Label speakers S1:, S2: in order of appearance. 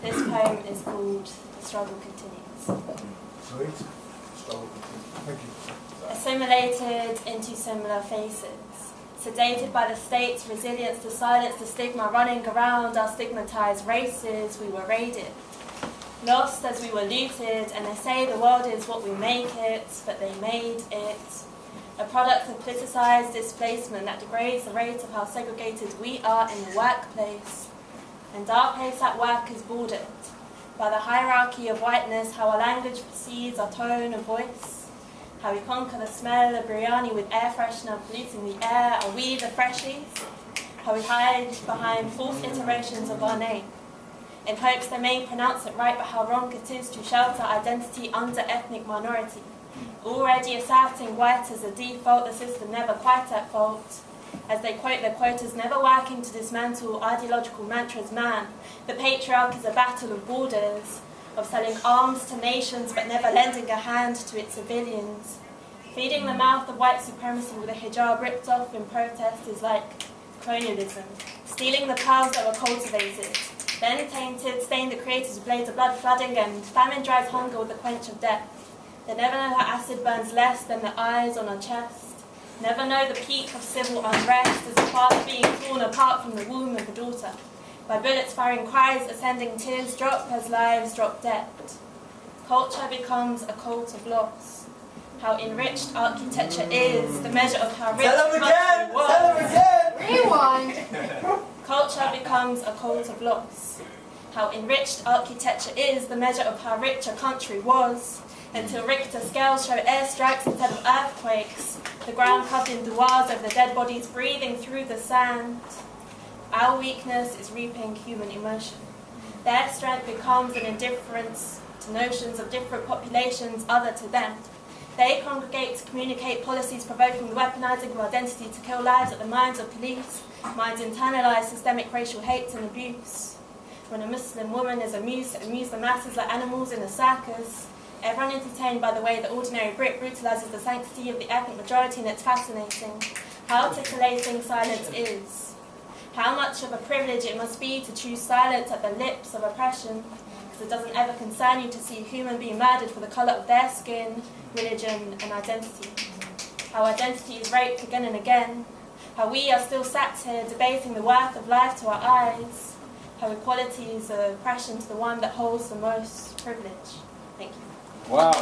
S1: This poem is called The Struggle Continues.
S2: Sweet. Struggle continues. Thank you.
S1: Assimilated into similar faces, sedated by the state's resilience to silence the stigma running around our stigmatized races, we were raided. Lost as we were looted, and they say the world is what we make it, but they made it. A product of politicized displacement that degrades the rate of how segregated we are in the workplace. And our place at work is bordered by the hierarchy of whiteness, how our language precedes our tone of voice, how we conquer the smell of biryani with air freshener polluting the air. Are we the freshies? How we hide behind false iterations of our name, in hopes they may pronounce it right, but how wrong it is to shelter identity under ethnic minority. Already asserting white as a default, the system never quite at fault. As they quote their quotas, never working to dismantle ideological mantras, man. The patriarch is a battle of borders, of selling arms to nations but never lending a hand to its civilians. Feeding the mouth of white supremacy with a hijab ripped off in protest is like colonialism. Stealing the pearls that were cultivated, then tainted, stain the creators with blades of blood, flooding, and famine drives hunger with the quench of death. They never know how acid burns less than the eyes on our chest. Never know the peak of civil unrest as the father being torn apart from the womb of the daughter. By bullets firing cries, ascending tears drop as lives drop dead. Culture becomes a cult of loss. How enriched architecture is, the measure of how rich
S3: Tell them again!
S1: was.
S3: Tell them again!
S4: Rewind!
S1: Culture becomes a cult of loss. How enriched architecture is, the measure of how rich a country was. Until Richter scales show airstrikes instead of earthquakes, the ground covered in duas over the dead bodies breathing through the sand. Our weakness is reaping human emotion. Their strength becomes an indifference to notions of different populations other to them. They congregate to communicate policies provoking the weaponizing of identity to kill lives at the minds of police. Minds internalize systemic racial hate and abuse. When a Muslim woman is amused to amuse the masses like animals in a circus, everyone entertained by the way the ordinary Brit brutalizes the sanctity of the ethnic majority, and it's fascinating how titillating silence is. How much of a privilege it must be to choose silence at the lips of oppression, because it doesn't ever concern you to see a human being murdered for the colour of their skin, religion, and identity. How identity is raped again and again. How we are still sat here debating the worth of life to our eyes. How equality is oppression to the one that holds the most privilege. Thank you.
S3: Wow.